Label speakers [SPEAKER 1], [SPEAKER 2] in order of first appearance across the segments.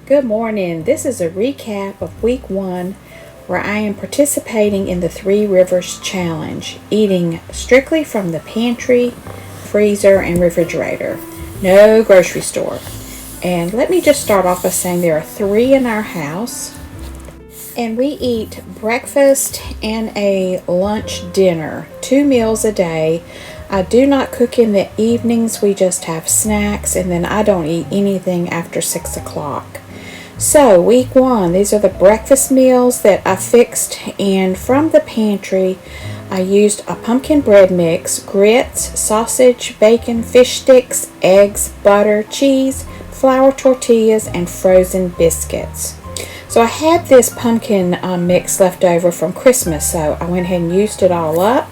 [SPEAKER 1] Good morning. This is a recap of week 1 where I am participating in the 3 Rivers Challenge, eating strictly from the pantry, freezer, and refrigerator. No grocery store. And let me just start off by saying there are 3 in our house. And we eat breakfast and a lunch dinner, 2 meals a day. I do not cook in the evenings. We just have snacks, and then I don't eat anything after 6 o'clock. So week 1, these are the breakfast meals that I fixed, and from the pantry I used a pumpkin bread mix, grits, sausage, bacon, fish sticks, eggs, butter, cheese, flour tortillas, and frozen biscuits. So I had this pumpkin mix left over from Christmas, so I went ahead and used it all up,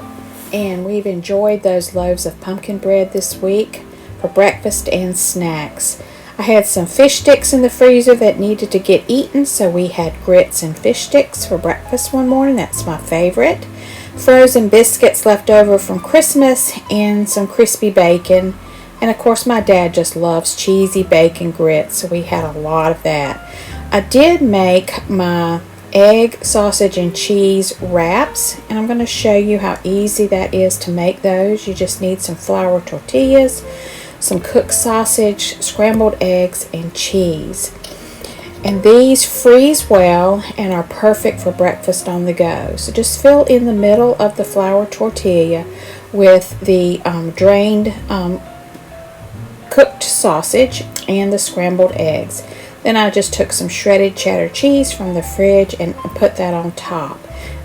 [SPEAKER 1] and we've enjoyed those loaves of pumpkin bread this week for breakfast and snacks. I had some fish sticks in the freezer that needed to get eaten, so we had grits and fish sticks for breakfast one morning. That's my favorite. Frozen biscuits left over from Christmas and some crispy bacon. And of course my dad just loves cheesy bacon grits, so we had a lot of that. I did make my egg, sausage, and cheese wraps, and I'm going to show you how easy that is to make those. You just need some flour tortillas, some cooked sausage, scrambled eggs, and cheese. And these freeze well and are perfect for breakfast on the go. So just fill in the middle of the flour tortilla with the drained cooked sausage and the scrambled eggs. Then I just took some shredded cheddar cheese from the fridge and put that on top.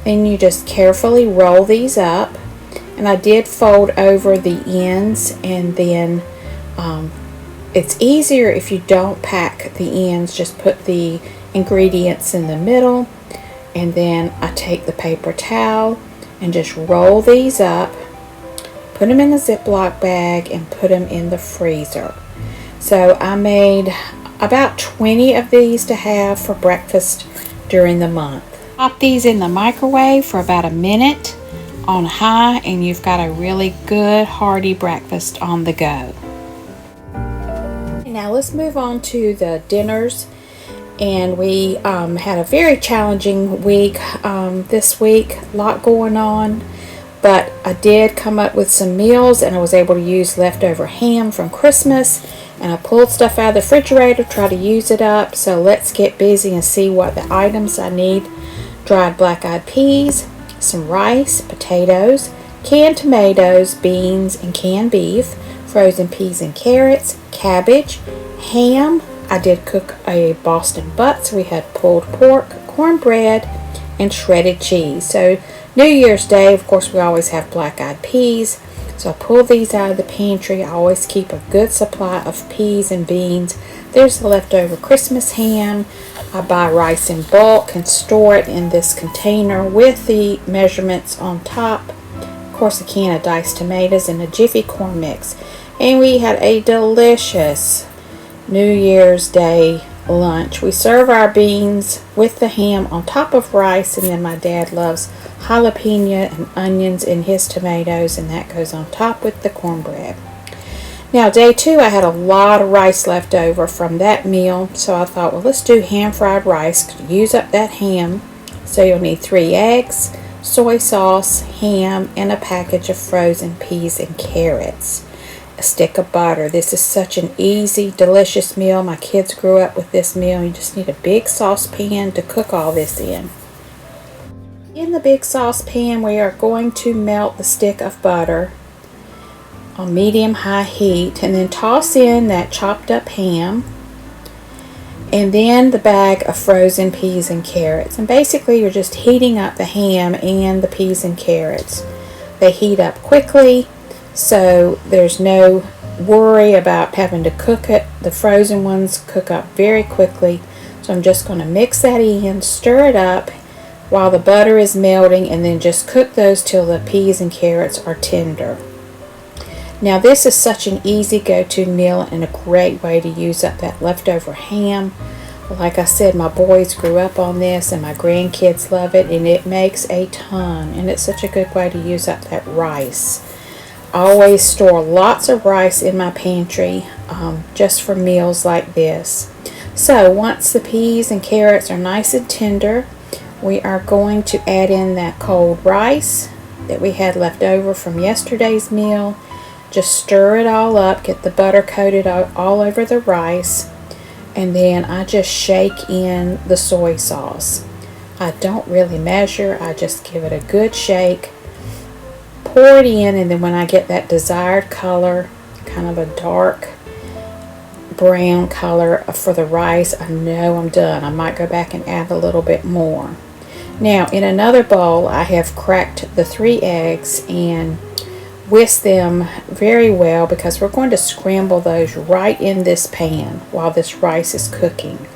[SPEAKER 1] Then you just carefully roll these up, and I did fold over the ends, and then it's easier if you don't pack the ends. Just put the ingredients in the middle, and then I take the paper towel and just roll these up, put them in a Ziploc bag, and put them in the freezer. So I made about 20 of these to have for breakfast during the month. Pop these in the microwave for about a minute on high, and you've got a really good hearty breakfast on the go. Now let's move on to the dinners. And we had a very challenging week this week, a lot going on, but I did come up with some meals, and I was able to use leftover ham from Christmas, and I pulled stuff out of the refrigerator, try to use it up. So let's get busy and see what the items I need. Dried black-eyed peas, some rice, potatoes, canned tomatoes, beans, and canned beef, frozen peas and carrots, cabbage, ham. I did cook a Boston butt, so we had pulled pork, cornbread, and shredded cheese. So New Year's Day, of course, we always have black-eyed peas. So I pulled these out of the pantry. I always keep a good supply of peas and beans. There's the leftover Christmas ham. I buy rice in bulk and store it in this container with the measurements on top. Of course, a can of diced tomatoes and a Jiffy corn mix. And we had a delicious New Year's Day lunch. We serve our beans with the ham on top of rice, and then my dad loves jalapeno and onions in his tomatoes, and that goes on top with the cornbread. Now day 2, I had a lot of rice left over from that meal, so I thought, well, let's do ham fried rice. Use up that ham. So you'll need 3 eggs, soy sauce, ham, and a package of frozen peas and carrots. A stick of butter. This is such an easy, delicious meal. My kids grew up with this meal. You just need a big saucepan to cook all this in. In the big saucepan, we are going to melt the stick of butter on medium-high heat, and then toss in that chopped up ham, and then the bag of frozen peas and carrots. And basically you're just heating up the ham and the peas and carrots. They heat up quickly, so there's no worry about having to cook it. The frozen ones cook up very quickly. So I'm just going to mix that in, stir it up while the butter is melting, and then just cook those till the peas and carrots are tender. Now this is such an easy go-to meal and a great way to use up that leftover ham. Like I said, my boys grew up on this, and my grandkids love it, and it makes a ton, and it's such a good way to use up that rice. I always store lots of rice in my pantry just for meals like this. So once the peas and carrots are nice and tender, we are going to add in that cold rice that we had left over from yesterday's meal. Just stir it all up, get the butter coated all over the rice, and then I just shake in the soy sauce. I don't really measure, I just give it a good shake, pour it in, and then when I get that desired color, kind of a dark brown color for the rice, I know I'm done. I might go back and add a little bit more. Now in another bowl I have cracked the 3 eggs and whisk them very well, because we're going to scramble those right in this pan while this rice is cooking.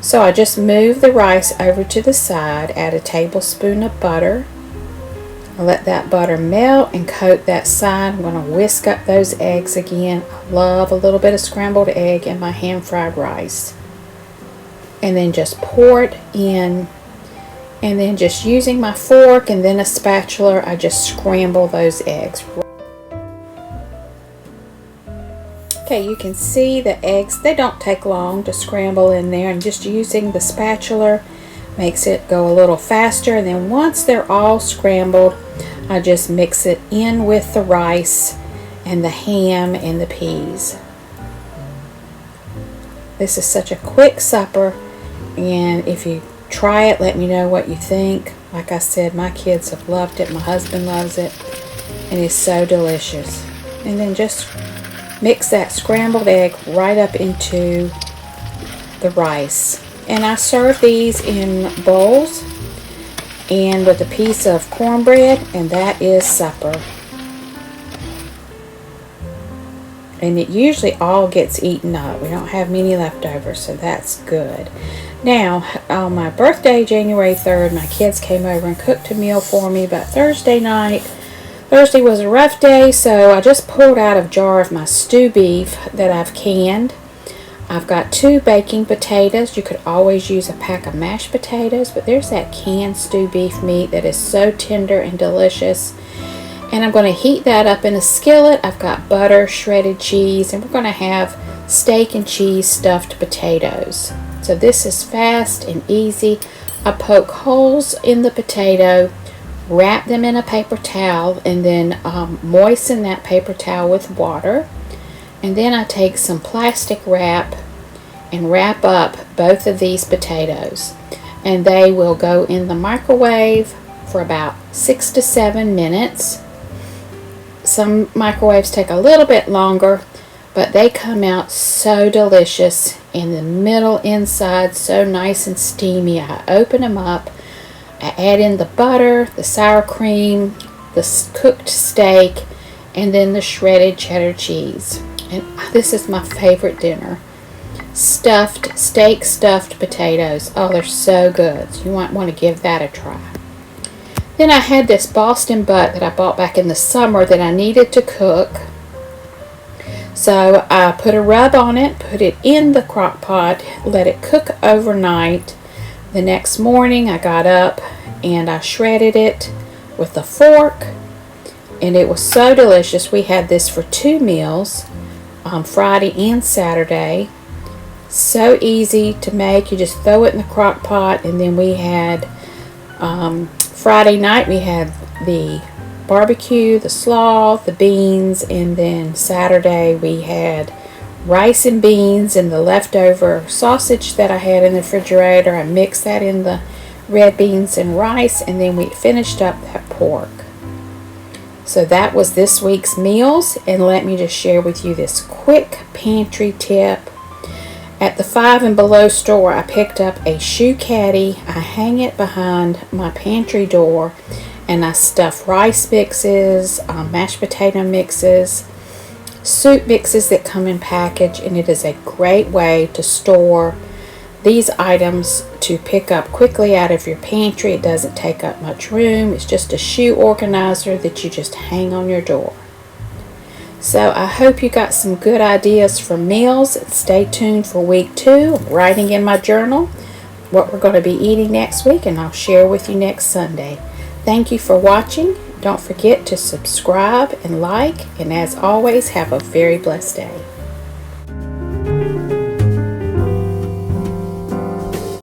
[SPEAKER 1] So I just move the rice over to the side, add a tablespoon of butter. I let that butter melt and coat that side. I'm going to whisk up those eggs again. I love a little bit of scrambled egg in my hand fried rice. And then just pour it in. And then just using my fork and then a spatula, I just scramble those eggs. Okay, you can see the eggs, they don't take long to scramble in there, and just using the spatula makes it go a little faster. And then once they're all scrambled, I just mix it in with the rice and the ham and the peas. This is such a quick supper, and if you try it, let me know what you think. Like I said, my kids have loved it, my husband loves it, and it's so delicious. And then just mix that scrambled egg right up into the rice. And I serve these in bowls and with a piece of cornbread, and that is supper. And it usually all gets eaten up. We don't have many leftovers, so that's good. Now, on my birthday, January 3rd, my kids came over and cooked a meal for me, but Thursday was a rough day, so I just pulled out a jar of my stew beef that I've canned. I've got 2 baking potatoes. You could always use a pack of mashed potatoes, but there's that canned stew beef meat that is so tender and delicious. And I'm going to heat that up in a skillet. I've got butter, shredded cheese, and we're going to have steak and cheese stuffed potatoes. So this is fast and easy. I poke holes in the potato, wrap them in a paper towel, and then moisten that paper towel with water. And then I take some plastic wrap and wrap up both of these potatoes. And they will go in the microwave for about 6 to 7 minutes. Some microwaves take a little bit longer, but they come out so delicious, and the middle inside so nice and steamy. I open them up, I add in the butter, the sour cream, the cooked steak, and then the shredded cheddar cheese. And this is my favorite dinner. Stuffed potatoes. Oh, they're so good. So you might want to give that a try. Then I had this Boston butt that I bought back in the summer that I needed to cook. So I put a rub on it, put it in the crock pot, let it cook overnight. The next morning I got up and I shredded it with a fork, and it was so delicious. We had this for 2 meals, Friday and Saturday. So easy to make. You just throw it in the crock pot. And then we had Friday night we had the barbecue, the slaw, the beans, and then Saturday we had rice and beans and the leftover sausage that I had in the refrigerator. I mixed that in the red beans and rice, and then we finished up that pork. So that was this week's meals, and let me just share with you this quick pantry tip. At the Five and Below store, I picked up a shoe caddy. I hang it behind my pantry door, and I stuff rice mixes, mashed potato mixes, soup mixes that come in package, and it is a great way to store these items to pick up quickly out of your pantry. It doesn't take up much room. It's just a shoe organizer that you just hang on your door. So I hope you got some good ideas for meals. Stay tuned for week 2. I'm writing in my journal what we're going to be eating next week, and I'll share with you next Sunday. Thank you for watching. Don't forget to subscribe and like, and as always, have a very blessed day.